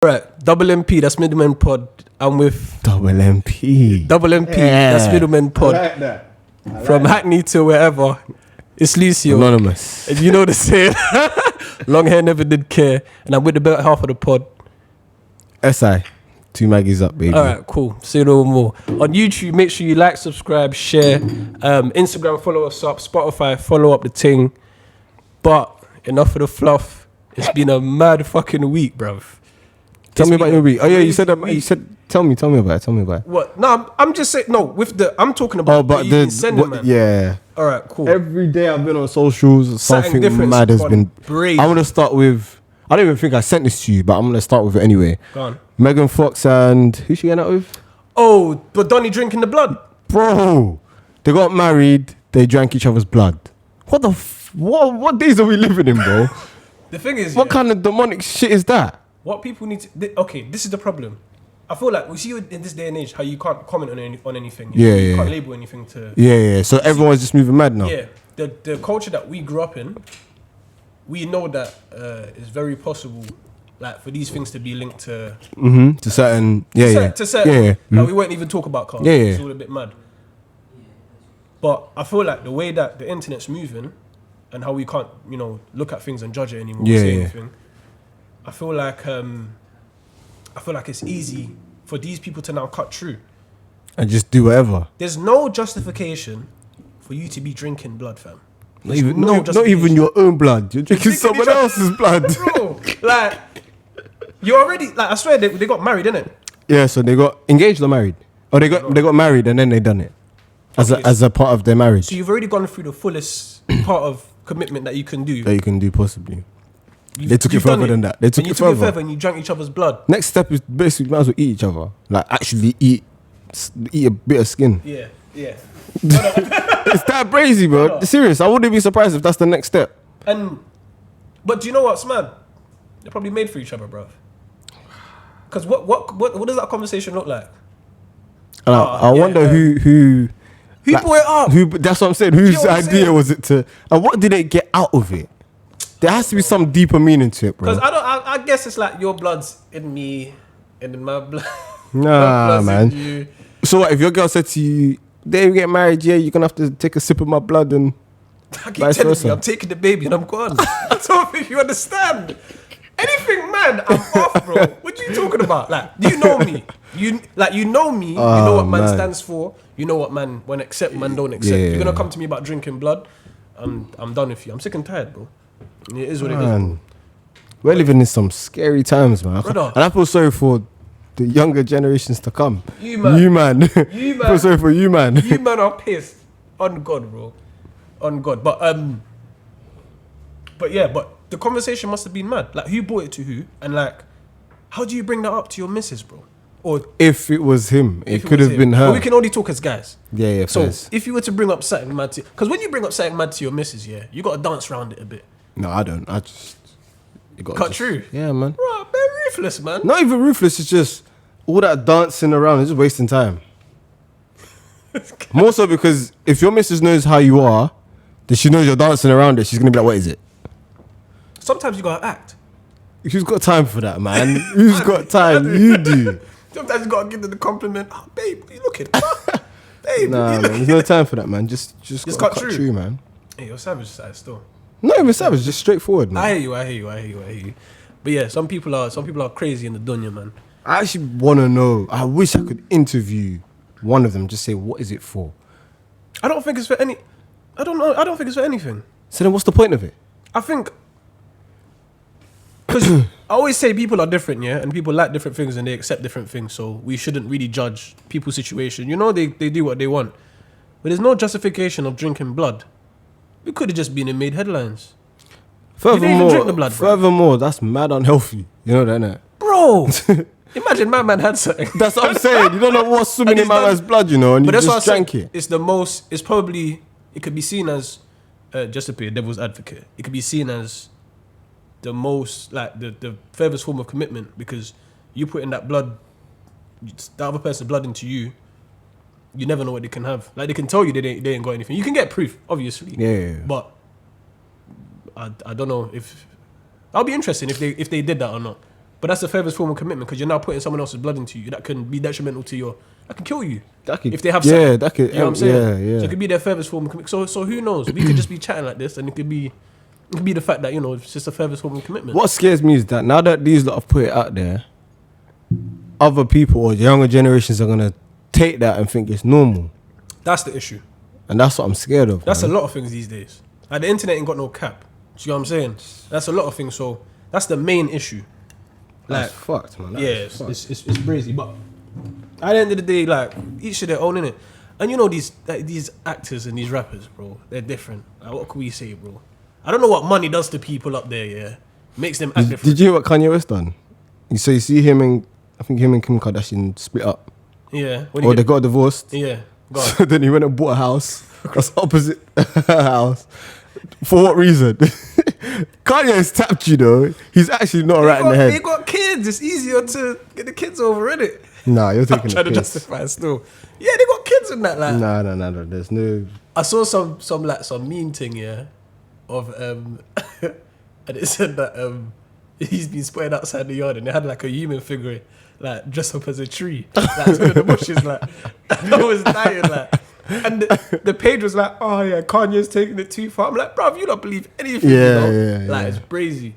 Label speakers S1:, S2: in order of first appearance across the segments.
S1: Right, double MP, that's MiddleMenPod. I'm with
S2: Double MP.
S1: double MP,
S2: Yeah.
S1: that's MiddleMenPod.
S2: I like that.
S1: From Hackney to wherever, it's Lucio.
S2: Anonymous.
S1: And you know the saying, long hair never did care. And I'm with the better half of the pod.
S2: SI. 2 Maggies up, baby.
S1: All right, cool. Say no more. On YouTube, make sure you like, subscribe, share. Instagram, follow us up. Spotify, follow up the ting. But enough of the fluff. It's been a mad fucking week, bruv.
S2: Tell me about your week. Oh yeah, you
S1: crazy
S2: said that.
S1: week.
S2: You said. Tell me about it. Tell me about it.
S1: What? No, I'm just saying. No, with the I'm talking about.
S2: Oh, but
S1: you've been sending, man.
S2: yeah.
S1: All right, cool.
S2: Every day I've been on socials. Something
S1: different
S2: mad has
S1: on
S2: been.
S1: brave.
S2: I'm gonna start with. I don't even think I sent this to you, but I'm gonna start with it anyway.
S1: Go on.
S2: Megan Fox and who's she getting out with?
S1: Oh, but Donnie drinking the blood.
S2: Bro, they got married. They drank each other's blood. What the? What days are we living in, bro?
S1: The thing is,
S2: What kind of demonic shit is that?
S1: what people need to. Okay, this is the problem. I feel like we see in this day and age how you can't comment on anything. You can't label anything to.
S2: Yeah. So everyone's just moving mad now.
S1: Yeah, the culture that we grew up in, we know that it's very possible, like for these things to be linked to.
S2: To certain.
S1: To certain.
S2: Yeah.
S1: Like we won't even talk about cars.
S2: Yeah.
S1: It's all a bit mad. But I feel like the way that the internet's moving, and how we can't, look at things and judge it anymore. Say anything. I feel like it's easy for these people to now cut through.
S2: And just do whatever.
S1: There's no justification for you to be drinking blood, fam.
S2: Not even your own blood. You're drinking someone else's blood.
S1: Bro, like, you already, like, I swear they got married, innit?
S2: Yeah, so they got engaged or married? Or they got married and then they done it. As a part of their marriage.
S1: So you've already gone through the fullest part of commitment that you can do.
S2: That you can do possibly. They took it further than that. They took it further.
S1: And you drank each other's blood.
S2: Next step is basically you might as well eat each other. Like actually eat a bit of skin.
S1: Yeah.
S2: It's that crazy, bro.
S1: No.
S2: Serious. I wouldn't be surprised if that's the next step.
S1: But do you know what's mad? They're probably made for each other, bro. Because what does that conversation look like?
S2: I wonder who
S1: brought it up?
S2: That's what I'm saying. Whose
S1: what I'm
S2: idea
S1: saying?
S2: was it to? And what did they get out of it? There has to be some deeper meaning to it, bro.
S1: Because I guess it's like your blood's in me and in my blood.
S2: Nah, man.
S1: In you.
S2: So what if your girl said to you, "They get married, yeah, you're gonna have to take a sip of my blood," and
S1: I keep telling you, I'm taking the baby and I'm gone. I don't think you understand. Anything, man, I'm off, bro. What are you talking about? Like, you know me. You know me. You know what man stands for. You know what man when accept, man don't accept.
S2: Yeah.
S1: You're gonna come to me about drinking blood. I'm done with you. I'm sick and tired, bro. It is what it is. Bro.
S2: We're living in some scary times, man.
S1: Brother.
S2: And I feel sorry for the younger generations to come.
S1: You man.
S2: I feel sorry for you, man.
S1: You man are pissed. On God, bro. On God. But the conversation must have been mad. Like, who brought it to who? And like, how do you bring that up to your missus, bro? Or
S2: if it was him, it could have been her.
S1: But we can only talk as guys.
S2: Yeah.
S1: So
S2: first.
S1: if you were to bring up something mad to, because when you bring up something mad to your missus, yeah, you got to dance around it a bit.
S2: No, I don't. I just
S1: Cut through.
S2: Yeah, man.
S1: Bro, they're ruthless, man.
S2: Not even ruthless. It's just all that dancing around. It's just wasting time. More so because if your missus knows how you are, then she knows you're dancing around it. She's gonna be like, "What is it?"
S1: Sometimes you gotta act.
S2: Who's got time for that, man? Who's got time? You do.
S1: Sometimes you gotta give them the compliment. Oh, babe, what are you looking at? Babe,
S2: Nah, man, there's no time for that, man. Just
S1: cut through,
S2: man.
S1: Hey, you're savage side still.
S2: Not even savage, just straightforward, man.
S1: I hear you. But yeah, some people are crazy in the dunya, man.
S2: I actually want to know. I wish I could interview one of them. Just say, what is it for?
S1: I don't think it's for any. I don't know. I don't think it's for anything.
S2: So then, what's the point of it?
S1: I think because I always say people are different, yeah, and people like different things and they accept different things. So we shouldn't really judge people's situation. They do what they want, but there's no justification of drinking blood. We could have just been and made headlines. Drink the blood, bro.
S2: Furthermore, that's mad unhealthy. You know that, innit?
S1: Bro, imagine my man had something.
S2: That's what I'm saying. You don't know what's swimming in my man's blood, and you just drank it.
S1: It's the most. It's probably. It could be seen as, just to be a devil's advocate. It could be seen as the most, like the furthest form of commitment, because you put in that blood, the other person's blood into you. You never know what they can have. Like, they can tell you they ain't got anything. You can get proof, obviously.
S2: Yeah.
S1: But I don't know if. I'll be interested if they did that or not. But that's the furthest form of commitment because you're now putting someone else's blood into you that can be detrimental to your. That can kill you.
S2: That could,
S1: if they have.
S2: Yeah, that could.
S1: You know what I'm saying?
S2: Yeah.
S1: So it could be their furthest form of commitment. So who knows? We could just be chatting like this, and it could be the fact that it's just the furthest form of commitment.
S2: What scares me is that now that these lot have put it out there, other people or younger generations are gonna take that and think it's normal.
S1: That's the issue.
S2: And that's what I'm scared of.
S1: That's
S2: man.
S1: a lot of things these days. Like the internet ain't got no cap. Do you know what I'm saying? That's a lot of things. So that's the main issue. Like,
S2: that's fucked, man.
S1: It's crazy. But at the end of the day, like each to their own, innit? And these actors and these rappers, bro, they're different. Like, what can we say, bro? I don't know what money does to people up there. Yeah, makes them act different.
S2: Did you hear what Kanye West done? You see him and I think him and Kim Kardashian split up.
S1: Yeah.
S2: Or they got divorced.
S1: Yeah.
S2: So then he went and bought a house that's opposite her house. For what reason? Kanye has tapped you though. He's actually not right in the head.
S1: They got kids. It's easier to get the kids over, innit?
S2: Nah, you're taking
S1: I'm trying to justify it still. Yeah, they got kids in that. Like,
S2: nah. There's no.
S1: I saw some meme thing, yeah, of and it said that he's been spotted outside the yard and they had like a human figure like dressed up as a tree, like in the bushes, like. And I was dying, like. And the page was like, oh yeah, Kanye's taking it too far. I'm like, bruv, you don't believe anything,
S2: Yeah.
S1: Like, it's crazy.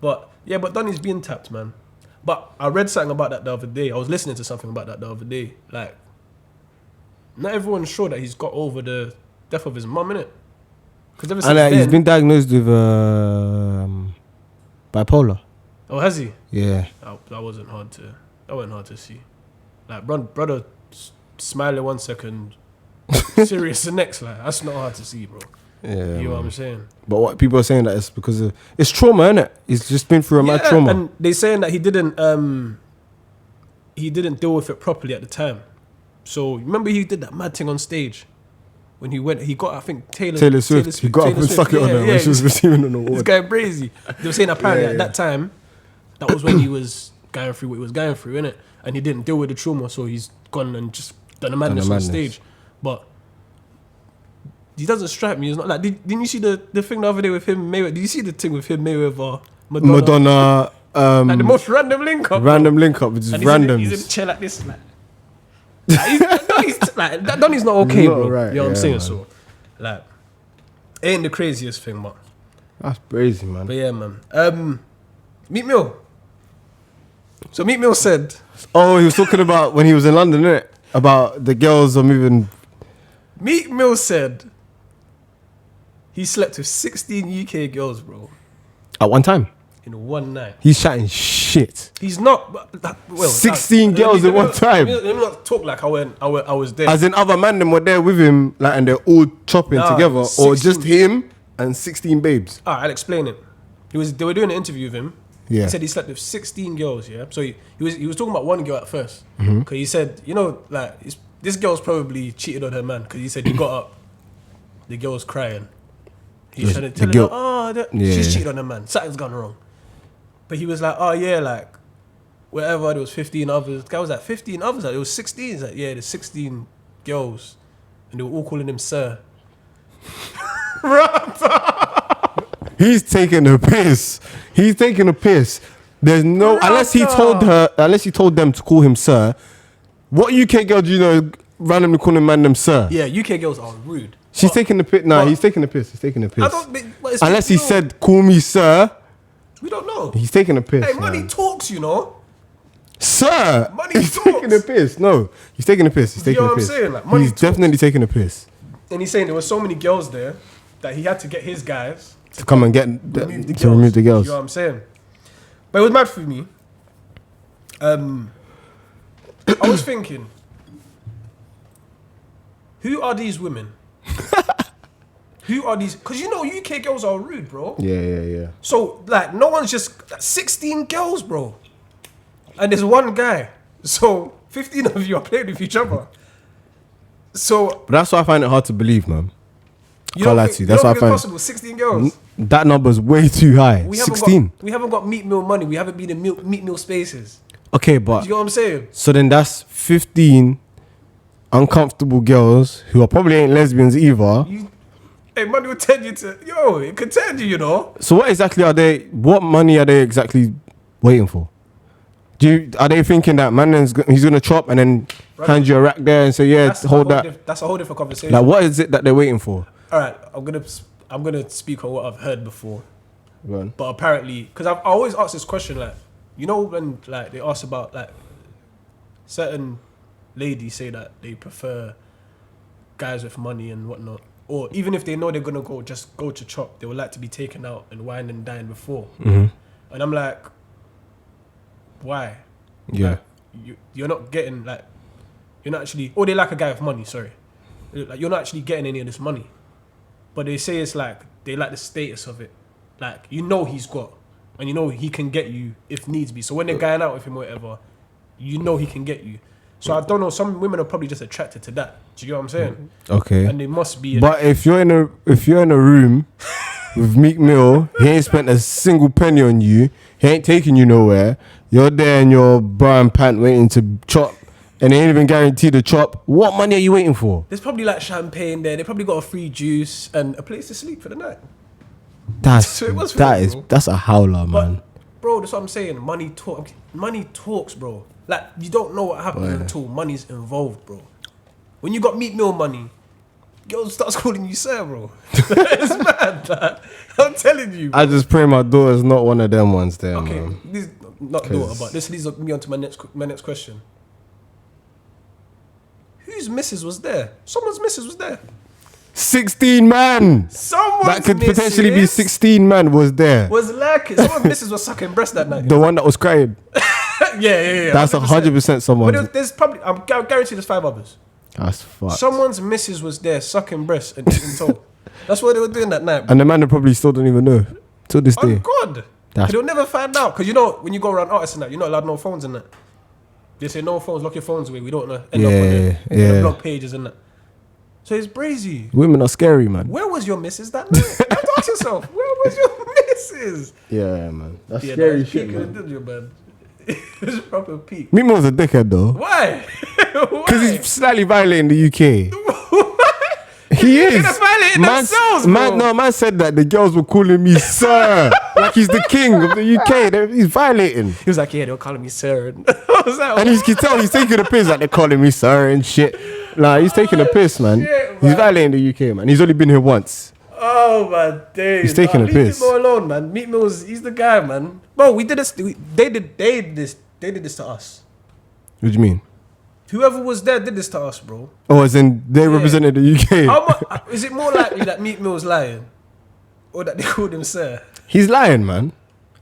S1: But Donny's being tapped, man. But I read something about that the other day. I was listening to something about that the other day. Like, not everyone's sure that he's got over the death of his mum, innit? Because ever since then,
S2: he's been diagnosed with bipolar.
S1: Oh, has he?
S2: Yeah.
S1: That wasn't hard to see. Like, brother smiling 1 second, serious the next. Like, that's not hard to see, bro.
S2: Yeah.
S1: You know what I'm saying?
S2: But what people are saying that it's because of it's trauma, innit? He's just been through a mad trauma.
S1: And they saying that he didn't deal with it properly at the time. So remember he did that mad thing on stage when he got, I think, Taylor Swift.
S2: He got up and stuck it on her when she was receiving an award.
S1: This guy crazy. They were saying apparently at that time, that was when he was going through what he was going through, innit? And he didn't deal with the trauma, so he's gone and just done a madness on stage. But he doesn't strike me. It's not like, didn't you see the thing the other day with him, Mayweather? Did you see the thing with him, Mayweather,
S2: Madonna?
S1: Like the most random link up.
S2: Which is
S1: and
S2: randoms.
S1: He's in a chair like this, like Donny's not okay, bro.
S2: Right,
S1: you know what I'm saying?
S2: Man.
S1: So, like, ain't the craziest thing, but
S2: That's crazy, man.
S1: yeah, man. Meek Mill. So Meek Mill said,
S2: Oh, he was talking about when he was in London, innit? About the girls are moving.
S1: Meek Mill said he slept with 16 UK girls, bro,
S2: At one time.
S1: in one night.
S2: He's chatting shit.
S1: He's not. Well,
S2: 16 girls at one time.
S1: Let me not talk like I was there.
S2: As in other man them were there with him, like, and they're all chopping together, or
S1: 16.
S2: just him and 16 babes.
S1: I'll explain it. They were doing an interview with him.
S2: Yeah.
S1: He said he slept with 16 girls, yeah? So he was talking about one girl at first.
S2: Mm-hmm.
S1: Because he said, like, this girl's probably cheated on her man. Because he said he got up, the girl's crying. He's trying to tell her, she's cheated on her man. Something's gone wrong. But he was like, oh yeah, like, whatever, there was 15 others. The guy was like, 15 others? Like, there was 16. He's like, yeah, there's 16 girls. And they were all calling him sir.
S2: He's taking a piss. There's no unless he told them to call him sir. What UK girl do you know randomly calling man them sir?
S1: Yeah, UK girls are rude.
S2: She's taking the piss. Nah, he's taking the piss.
S1: I don't.
S2: Unless he said, "Call me sir."
S1: We don't know.
S2: He's taking a piss.
S1: Hey, money
S2: man.
S1: talks,
S2: Sir,
S1: Money
S2: he's
S1: talks.
S2: taking a piss. No, he's taking a piss. He's taking
S1: You know
S2: a
S1: what I'm
S2: piss.
S1: saying? Like, money
S2: He's
S1: talks.
S2: definitely taking a piss
S1: And he's saying there were so many girls there that he had to get his guys
S2: to come and get remove the girls.
S1: You know what I'm saying? But it was mad for me. I was thinking, who are these women? Who are these? Because UK girls are rude, bro.
S2: Yeah.
S1: So, like, no one's just 16 girls, bro. And there's one guy. So, 15 of you are playing with each other. So,
S2: But that's why I find it hard to believe, man.
S1: you
S2: Can't lie to you. That's why I
S1: it's
S2: find
S1: possible. 16 girls.
S2: that number's way too high. 16.
S1: We haven't got Meat Meal money. We haven't been in Meat Meal spaces.
S2: Okay,
S1: Do
S2: but
S1: you know what I'm saying?
S2: so then that's 15 uncomfortable girls who are probably ain't lesbians either.
S1: Hey, money will tell you it could tell you,
S2: So what money are they exactly waiting for? Are they thinking that he's gonna chop and then hand you a rack there and say, yeah, hold that?
S1: That's a whole different conversation.
S2: Like, what is it that they're waiting for?
S1: All right, I'm gonna speak on what I've heard before.
S2: Go on.
S1: But apparently, because I always ask this question, like, you know, when like they ask about like certain ladies say that they prefer guys with money and whatnot, or even if they know they're gonna go to chop, they would like to be taken out and wine and dine before.
S2: Mm-hmm.
S1: And I'm like, why?
S2: Yeah.
S1: Like, you're not getting like, you're not actually, or they like a guy with money. Sorry, like you're not actually getting any of this money, but they say it's like they like the status of it. Like, you know he's got, and you know he can get you if needs be. So when they're going out with him or whatever, you know he can get you. So I don't know. Some women are probably just attracted to that. Do you get what I'm saying?
S2: Okay.
S1: And they must be.
S2: But if you're in a room with Meek Mill, he ain't spent a single penny on you. He ain't taking you nowhere. You're there in your bra and pant waiting to chop, and they ain't even guaranteed to chop. What money are you waiting for?
S1: There's probably like champagne there. They probably got a free juice and a place to sleep for the night.
S2: That's a howler, man.
S1: But, bro, that's what I'm saying. Money talks, bro. Like, you don't know what happens until money's involved, bro. When you got Meek Mill money, girl starts calling you sir, bro. It's mad, like, I'm telling you, bro.
S2: I just pray my daughter's not one of them ones there,
S1: okay,
S2: man.
S1: This, not daughter, but this leads me on to my next question. Whose missus was there? Someone's missus was there.
S2: 16 man.
S1: Someone's
S2: that could
S1: missus
S2: potentially be 16 man was there.
S1: Was like it. Someone's missus was sucking breast that night.
S2: The one that was crying.
S1: Yeah.
S2: That's 100% someone.
S1: But there's probably, I guarantee there's 5 others.
S2: That's fucked.
S1: Someone's missus was there sucking breast and eating toe. That's what they were doing that night.
S2: And the man probably still don't even know till this day.
S1: Oh God. They'll never find out. Because you know, when you go around artists and that, you're not allowed no phones in that. They say no phones, lock your phones away. We don't want to end up on the blog pages and that. So it's brazy.
S2: Women are scary, man.
S1: Where was your missus that night? You have to ask yourself, where was your missus?
S2: Yeah, man. That's scary shit,
S1: man. It's proper peak.
S2: Meek Mill's a dickhead, though.
S1: Why?
S2: Because he's slightly violating the UK. He is.
S1: They're violating themselves, bro.
S2: Man said that the girls were calling me sir. Like he's the king of the UK. He's violating.
S1: He was like, yeah, they were calling me sir.
S2: And you can tell he's taking a piss, like they're calling me sir and shit. Like, he's taking a piss, man.
S1: Shit,
S2: he's violating the UK, man. He's only been here once.
S1: Oh my days.
S2: He's taking a piss.
S1: Leave him alone, man. Meek Mill's, he's the guy, man. Bro, we did this. They did this to us.
S2: What do you mean?
S1: Whoever was there did this to us, bro.
S2: Oh, as in they represented the UK.
S1: Is it more likely that Meek Mill's lying, or that they called him sir?
S2: He's lying, man.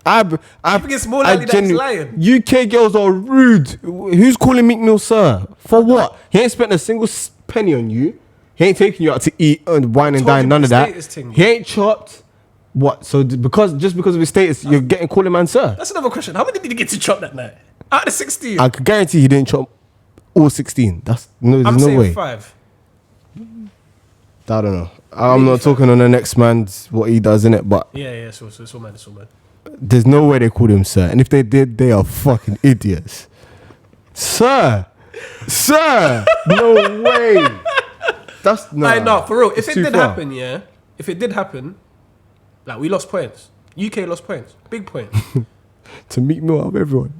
S2: I
S1: think it's more likely that he's lying.
S2: UK girls are rude. Who's calling Meek Mill sir? For what? He ain't spent a single penny on you. He ain't taking you out to eat and wine and dine. None of that. He ain't chopped. What? So because of his status, you're getting calling man sir?
S1: That's another question. How many did he get to chop that night? Out of 16?
S2: I could guarantee he didn't chop all 16. There's no way.
S1: 5.
S2: I don't know. I'm not talking on the next man's what he does in it, but
S1: yeah. So it's all mad.
S2: there's no way they called him sir. And if they did, they are fucking idiots. Sir, no way. That's not.
S1: No, for real. If it did happen, like we lost points. UK lost points. Big points.
S2: To Meek Mill out of everyone.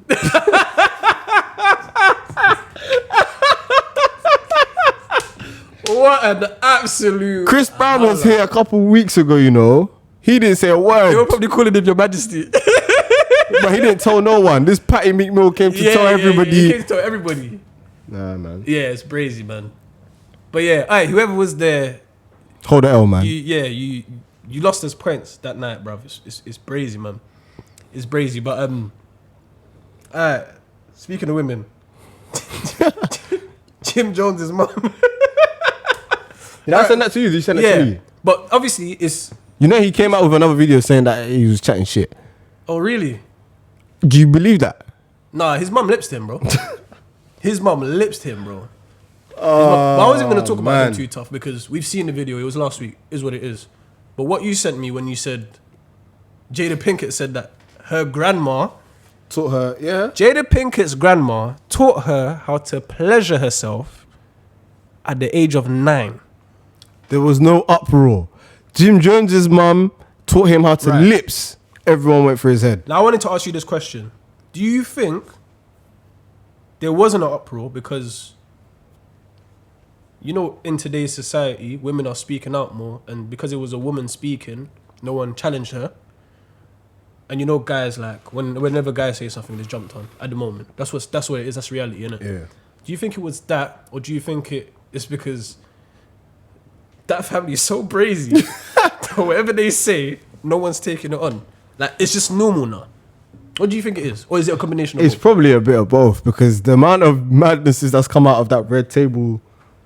S1: What an absolute.
S2: Chris Brown was here a couple weeks ago, you know. He didn't say a word.
S1: They were probably calling him Your Majesty.
S2: But he didn't tell no one. This Patty Meek Mill came to tell everybody.
S1: He came to tell everybody.
S2: Nah, man.
S1: Yeah, it's crazy, man. But yeah, alright, whoever was there.
S2: Hold the L, man.
S1: You lost us points that night, bruv. It's crazy, man. It's crazy. But alright, speaking of women, Jim Jones's mum.
S2: Did I send that to you? Did you send that to me?
S1: But obviously it's.
S2: You know he came out with another video saying that he was chatting shit.
S1: Oh really?
S2: Do you believe that?
S1: Nah, his mum lipsed him, bro. His mum lipsed him, bro. But I wasn't going to talk about him too tough because we've seen the video. It was last week. Is what it is. But what you sent me when you said Jada Pinkett said that her grandma
S2: taught her, yeah.
S1: Jada Pinkett's grandma taught her how to pleasure herself at the age of 9.
S2: There was no uproar. Jim Jones's mum taught him how to lips. Everyone went for his head.
S1: Now I wanted to ask you this question. Do you think there wasn't an uproar because, in today's society, women are speaking out more, and because it was a woman speaking, no one challenged her. And guys whenever guys say something, they jumped on at the moment. That's what it is. That's reality, innit?
S2: Yeah.
S1: Do you think it was that, or do you think it's because that family is so brazy that whatever they say, no one's taking it on? Like, it's just normal now. What do you think it is? Or is it a combination of
S2: It's
S1: both?
S2: probably a bit of both, because the amount of madnesses that's come out of that red table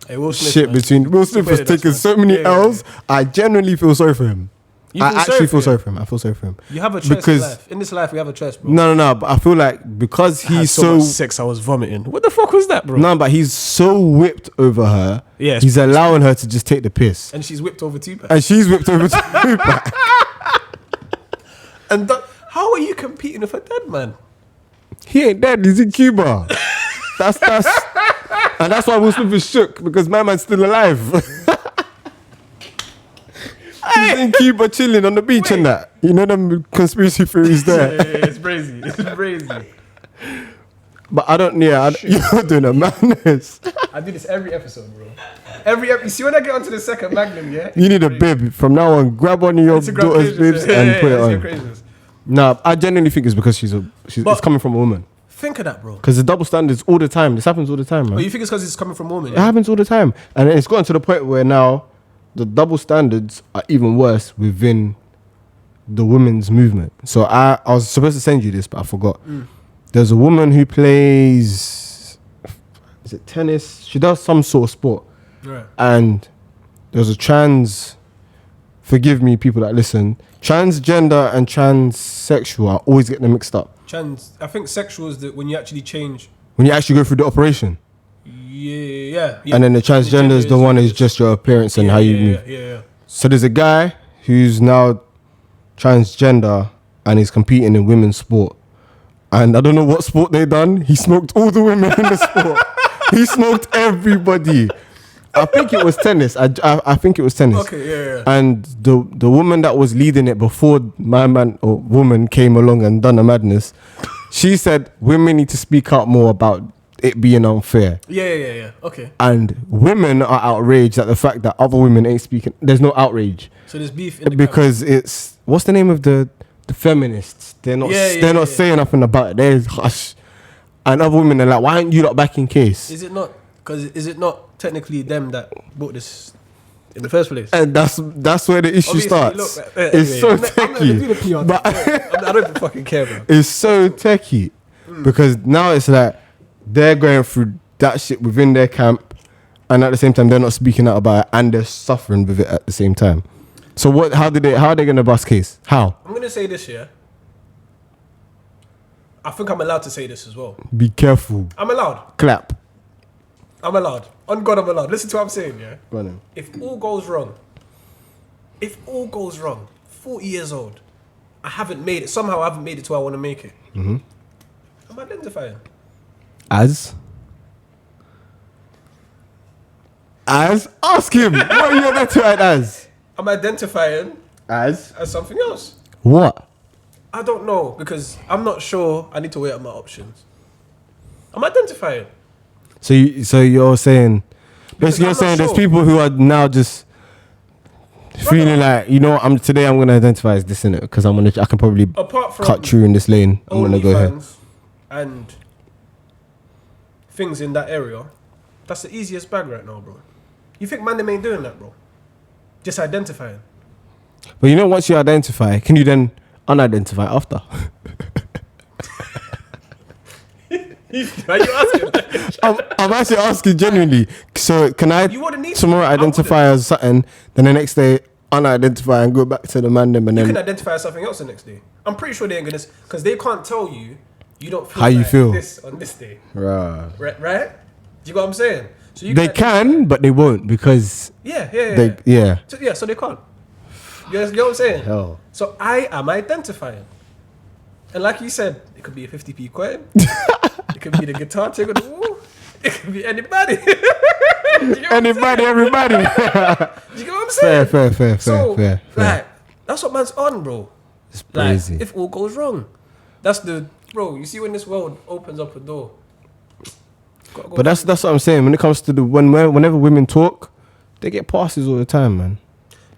S1: Will Smith,
S2: shit
S1: man.
S2: between Will Smith has
S1: That's
S2: taken
S1: fine.
S2: so many
S1: Yeah.
S2: L's. I genuinely feel sorry for him.
S1: You
S2: I
S1: feel
S2: actually
S1: sorry
S2: feel
S1: for
S2: sorry
S1: him?
S2: for him. I feel sorry for him.
S1: You have a choice in life. In this life, we have a choice, bro.
S2: No. But I feel like because
S1: I had
S2: he's
S1: so much sex, I was vomiting. What the fuck was that, bro?
S2: no, but he's so whipped over her.
S1: Yeah,
S2: he's allowing her to just take the piss,
S1: And she's whipped over Tupac.
S2: and she's whipped over Tupac.
S1: And how are you competing with a dead man?
S2: He ain't dead. He's in Cuba. That's and that's why Will Smith is shook, because my man's still alive. He's in Cuba chilling on the beach and that. You know them conspiracy theories there.
S1: Yeah, it's crazy. It's crazy.
S2: But I don't. Yeah, you're doing a madness.
S1: I do this every episode, bro. You see when I get onto the second Magnum, yeah?
S2: You need a bib from now on. Grab one of your daughter's bibs and put it on. Nah, I genuinely think it's because it's coming from a woman.
S1: Think of that, bro.
S2: Because the double standards all the time. This happens all the time, man.
S1: Oh, you think it's because it's coming from women?
S2: It happens all the time, and it's gotten to the point where now the double standards are even worse within the women's movement. So I was supposed to send you this, but I forgot. There's a woman who plays, is it tennis? She does some sort of sport.
S1: Right.
S2: And there's a trans, forgive me people that listen, transgender and transsexual, I always get them mixed up.
S1: I think sexual is when you actually change.
S2: When you actually go through the operation.
S1: Yeah.
S2: And then the transgender is the one is just your appearance and how you move.
S1: Yeah.
S2: So there's a guy who's now transgender and he's competing in women's sport. And I don't know what sport they done. He smoked all the women in the sport. He smoked everybody. I think it was tennis. I think it was tennis.
S1: Okay, yeah.
S2: And the woman that was leading it before my man or woman came along and done the madness, she said women need to speak out more about it being unfair.
S1: Yeah. Okay.
S2: And women are outraged at the fact that other women ain't speaking. There's no outrage.
S1: So there's beef in the
S2: because it's what's the name of the feminists? They're not saying nothing about it. They're hush. And other women are like, why aren't you not back in case?
S1: Is it not? Because is it not technically them that brought this in the first place?
S2: And that's where the issue
S1: Obviously,
S2: starts.
S1: look,
S2: It's so
S1: I'm not gonna do the
S2: techie.
S1: PR
S2: But
S1: I don't even fucking care, bro.
S2: it's so techie because now it's like they're going through that shit within their camp, and at the same time they're not speaking out about it, and they're suffering with it at the same time. So what? How are they gonna bust case? How?
S1: I'm gonna say this, yeah. I think I'm allowed to say this as well.
S2: Be careful.
S1: I'm allowed.
S2: Clap.
S1: I'm allowed. On God, I'm allowed. Listen to what I'm saying, yeah.
S2: Go on then.
S1: If all goes wrong, 40 years old, I haven't made it. Somehow I haven't made it to where I want to make it. I'm identifying.
S2: As? Ask him. What are you identified as?
S1: I'm identifying
S2: As
S1: something else.
S2: what?
S1: I don't know because I'm not sure. I need to weigh up my options. I'm identifying.
S2: So you're saying, basically you're
S1: I'm not
S2: saying there's
S1: sure.
S2: people who are now just feeling like, you know, I'm gonna identify as this in it because I can probably
S1: Apart from
S2: cut through in this lane. I'm gonna go here.
S1: OnlyFans and things in that area, that's the easiest bag right now, bro. You think man them ain't doing that, bro? Just identifying.
S2: But you know, once you identify, can you then unidentify after?
S1: Are you asking?
S2: I'm actually asking genuinely. So can I
S1: You wouldn't need to.
S2: tomorrow
S1: I
S2: identify as something, then the next day unidentify and go back to the man them and
S1: You
S2: then
S1: can identify as something else the next day. I'm pretty sure they ain't gonna, because they can't tell you don't feel
S2: How you
S1: like
S2: feel.
S1: this on this day,
S2: right.
S1: right? Do you know what I'm saying? So you
S2: They can, but they won't because
S1: Yeah. So they can't. You know what I'm saying?
S2: Hell.
S1: So I am identifying. And like you said, it could be a 50p coin. It could be the guitar tick on the wall. It could be anybody.
S2: Everybody.
S1: Do you get what I'm saying?
S2: Fair.
S1: Like, that's what man's on, bro.
S2: It's
S1: Like,
S2: crazy.
S1: if all goes wrong, that's bro, you see when this world opens up a door,
S2: But that's what I'm saying. When it comes to whenever women talk, they get passes all the time, man.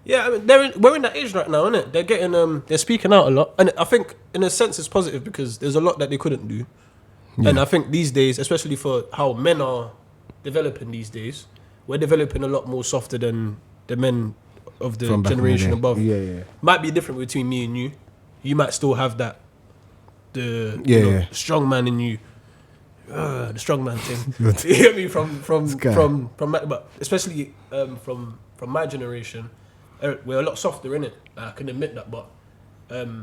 S1: Yeah, I mean, we're in that age right now, innit? They're getting they're speaking out a lot, and I think in a sense it's positive because there's a lot that they couldn't do, and I think these days, especially for how men are developing these days, we're developing a lot more softer than the men of the generation above.
S2: Yeah.
S1: Might be different between me and you. You might still have that you know, strong man in you. The strong man thing. You get me from but especially from my generation, we're a lot softer in it. I can admit that, but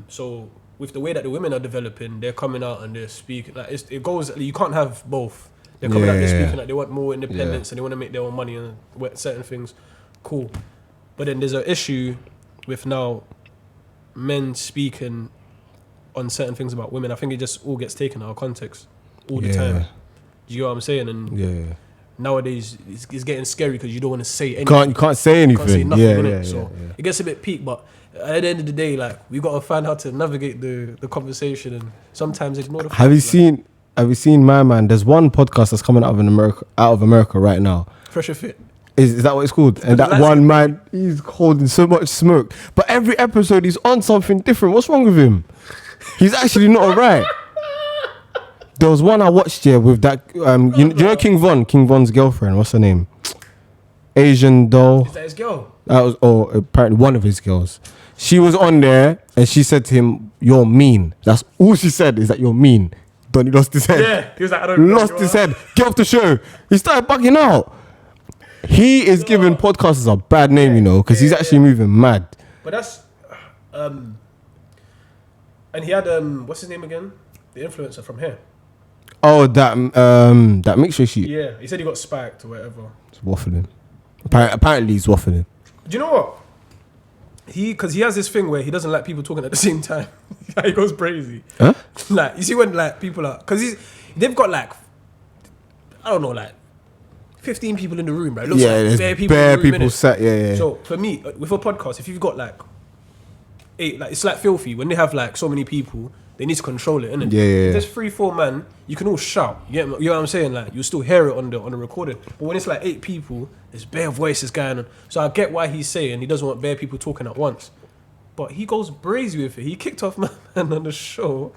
S1: so with the way that the women are developing, they're coming out and they're speaking. Like it goes. You can't have both. They're coming out, they're speaking like they want more independence and they want to make their own money and certain things. Cool, but then there's an issue with now men speaking on certain things about women. I think it just all gets taken out of context all the time. Do you know what I'm saying? And nowadays it's getting scary because you don't want to say anything.
S2: You can't say anything.
S1: You can't say nothing, so it gets a bit peak. But at the end of the day, like we got to find how to navigate the conversation and sometimes ignore the.
S2: Have you seen my man? There's one podcast that's coming out of America right now.
S1: Fresh or Fit.
S2: Is that what it's called? And that one man, he's holding so much smoke. But every episode he's on something different. What's wrong with him? He's actually not alright. There was one I watched here with that. You know King Von? King Von's girlfriend. What's her name? Asian doll.
S1: Is that his girl?
S2: That was apparently one of his girls. She was on there and she said to him, "You're mean." That's all she said, is that you're mean. Donnie lost his head.
S1: Yeah, he was like, I don't know.
S2: Lost his head. Get off the show. He started bugging out. He is giving podcasters a bad name, you know, because he's actually moving mad.
S1: But that's, and he had what's his name again? The influencer from here.
S2: Oh, that mixture sheet.
S1: Yeah, he said he got spiked or whatever.
S2: He's waffling. Apparently he's waffling.
S1: Do you know what? Because he has this thing where he doesn't like people talking at the same time. He goes crazy.
S2: Huh?
S1: Like, you see when like people are, because they've got like, I don't know, like 15 people in the room, right? It looks like bare people
S2: sat. Yeah.
S1: So for me, with a podcast, if you've got like 8, like it's like filthy when they have like so many people. They need to control it, innit?
S2: Yeah.
S1: If there's 3-4 man, you can all shout. You know what I'm saying? Like you still hear it on the recording. But when it's like 8 people, there's bare voices going on. So I get why he's saying he doesn't want bare people talking at once. But he goes brazy with it. He kicked off my man on the show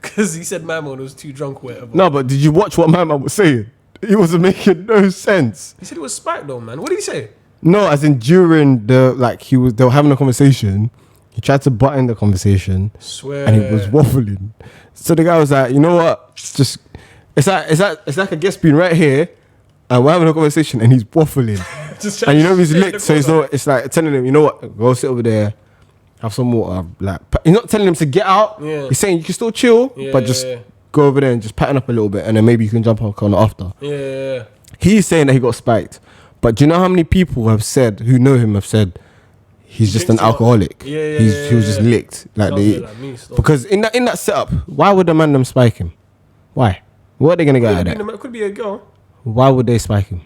S1: because he said my man was too drunk or whatever.
S2: No, but did you watch what my man was saying? He wasn't making no sense.
S1: He said it was spiked though, man. What did he say?
S2: No, as in during they were having a conversation. He tried to butt in the conversation.
S1: Swear.
S2: And he was waffling. So the guy was like, you know what? Just it's like a guest being right here and we're having a conversation and he's waffling. And you know he's licked, so it's like telling him, you know what, go sit over there, have some water. Like he's not telling him to get out. Yeah. He's saying you can still chill, but just go over there and just pattern up a little bit and then maybe you can jump on after.
S1: Yeah.
S2: He's saying that he got spiked. But do you know how many people who know him have said he's just an alcoholic. He was just licked. Because in that setup, why would the man them spike him? Why? What are they gonna get out of that?
S1: It could be a girl.
S2: Why would they spike him?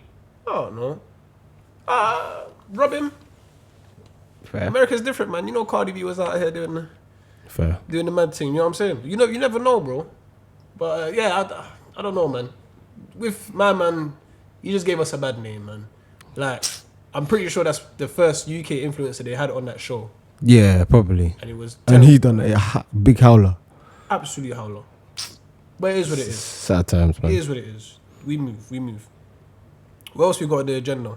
S1: I don't know. Rob him.
S2: Fair.
S1: America's different, man. You know Cardi B was out here doing the mad thing. You know what I'm saying? You know, you never know, bro. But I don't know, man. With my man, he just gave us a bad name, man. Like, I'm pretty sure that's the first UK influencer they had on that show.
S2: Yeah, probably.
S1: And it was
S2: terrible. And he done a big howler.
S1: Absolute howler. But it is what it is.
S2: Sad times, man.
S1: It is what it is. We move. What else we got on the agenda?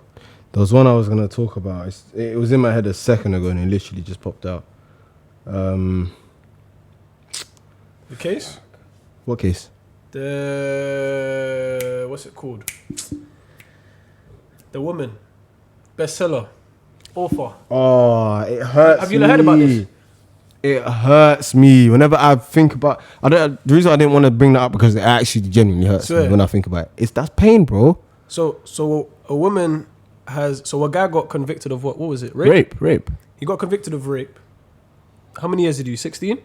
S2: There was one I was going to talk about. It was in my head a second ago and it literally just popped out.
S1: The case?
S2: What case?
S1: What's it called? The woman. Bestseller. Author.
S2: Oh, it hurts.
S1: Have you heard about this?
S2: It hurts me whenever I think about. The reason I didn't want to bring that up because it actually genuinely hurts me when I think about it. That's pain, bro.
S1: So a woman has. So a guy got convicted of what? What was it? Rape. He got convicted of rape. How many years did he do? 16?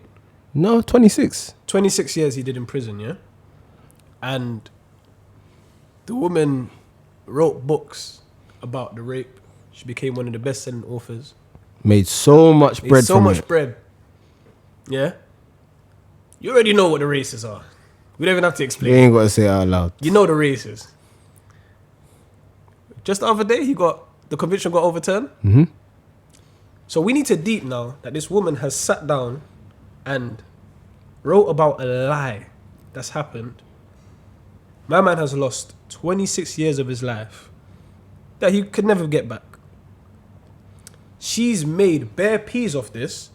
S2: No, 26.
S1: 26 years he did in prison. Yeah. And the woman wrote books about the rape. She became one of the best-selling authors.
S2: Made so much bread.
S1: Yeah. You already know what the races are. We don't even have to
S2: You
S1: explain.
S2: ain't got to say it out loud.
S1: You know the races. Just the other day, the conviction got overturned.
S2: Mm-hmm.
S1: So we need to deep now that this woman has sat down and wrote about a lie that's happened. My man has lost 26 years of his life that he could never get back. She's made bare peas off this.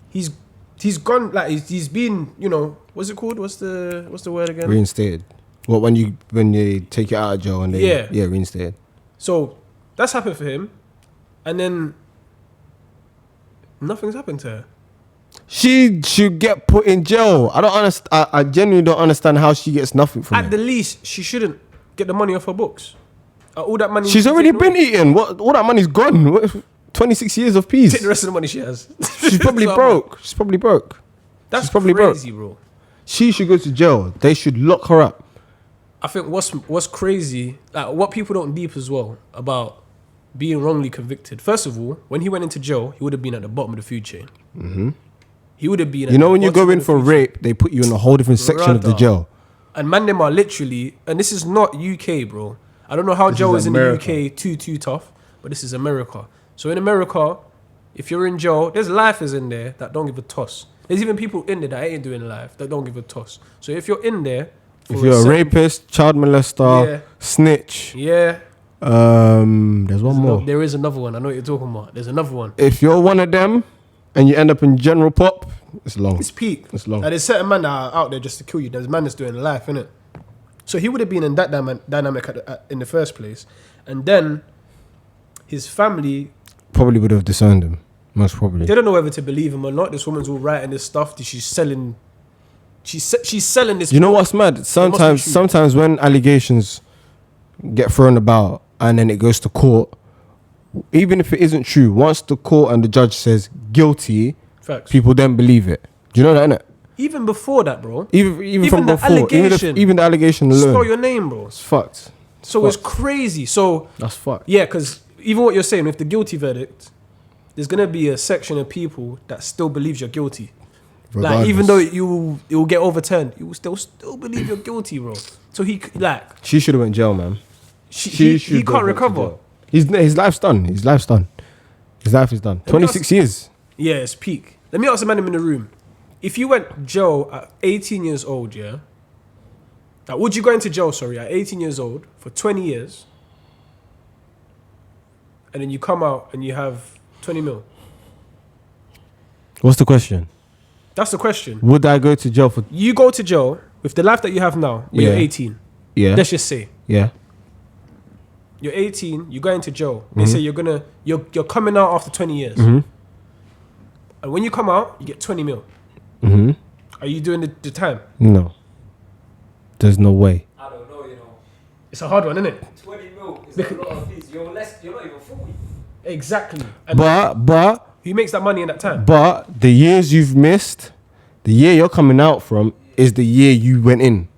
S1: He's gone, like he's been, you know, what's it called? What's the word again?
S2: Reinstated. What, when they take you out of jail and they reinstated.
S1: So that's happened for him, and then nothing's happened to her.
S2: She should get put in jail. I don't understand. I genuinely don't understand how she gets nothing from
S1: At
S2: it.
S1: the least, she shouldn't get the money off her books. All that money.
S2: She's already been eating. What? All that money's gone. What, 26 years of peace.
S1: Take the rest of the money she has.
S2: She's probably broke. She's probably broke.
S1: That's
S2: She's probably
S1: crazy, bro.
S2: She should go to jail. They should lock her up.
S1: I think what's crazy, like what people don't deep as well about being wrongly convicted. First of all, when he went into jail, he would have been at the bottom of the food chain. Mm-hmm. He would have been.
S2: You know, when you go in for rape, they put you in a whole different section of the jail.
S1: And man, them are literally, and this is not UK, bro. I don't know how jail is in the UK too tough, but this is America. So in America, if you're in jail, there's lifers in there that don't give a toss. There's even people in there that ain't doing life that don't give a toss. So if you're in there,
S2: if you're a rapist, child molester, snitch, there's one more.
S1: There is another one. I know what you're talking about. There's another one.
S2: If you're one of them and you end up in general pop, it's long.
S1: It's peak.
S2: It's long.
S1: Like, there's certain men that are out there just to kill you. There's man that's doing life, innit? So he would have been in that dynamic in the first place, and then his family
S2: probably would have disowned him. Most probably.
S1: They don't know whether to believe him or not. This woman's all writing this stuff. She's selling. She's selling this.
S2: You know what's mad? Sometimes when allegations get thrown about and then it goes to court, even if it isn't true, once the court and the judge says guilty,
S1: facts,
S2: people then believe it. Do you know that, innit?
S1: Even before that, bro.
S2: Even from
S1: the
S2: before.
S1: Allegation,
S2: even the allegation alone.
S1: Spell your name, bro.
S2: It's fucked.
S1: So it's crazy. So
S2: that's fucked.
S1: Yeah, because even what you're saying with the guilty verdict, there's gonna be a section of people that still believes you're guilty. Regardless. Like even though it will get overturned, you will still believe you're guilty, bro. So she
S2: should have went jail, man.
S1: He can't recover.
S2: His life's done. His life is done. 26 years.
S1: Yeah, it's peak. Let me ask the man in the room. If you went jail at 18 years old, yeah? Like, would you go into jail, at 18 years old for 20 years, and then you come out and you have 20 mil?
S2: What's the question?
S1: That's the question.
S2: Would I go to jail for...
S1: You go to jail with the life that you have now when you're 18.
S2: Yeah.
S1: Let's just say.
S2: Yeah.
S1: You're 18, you go into jail. They say you're coming out after 20 years.
S2: Mm-hmm.
S1: And when you come out, you get 20 mil.
S2: Mm-hmm.
S1: Are you doing the time?
S2: No. There's no way.
S3: I don't know, you know.
S1: It's a hard one, isn't it?
S3: 20 mil is a lot of fees. You're not even 40.
S1: Exactly. And
S2: but
S1: who makes that money in that time?
S2: But the years you've missed, the year you're coming out from is the year you went in.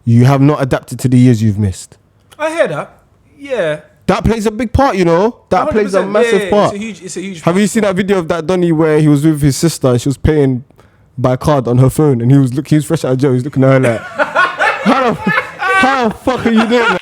S2: You have not adapted to the years you've missed.
S1: I hear that. Yeah.
S2: That plays a big part, you know. That plays a massive part.
S1: It's a huge
S2: Have you seen that video of that Donny where he was with his sister and she was paying by card on her phone and he was fresh out of jail. He was looking at her like, how the fuck are you doing that?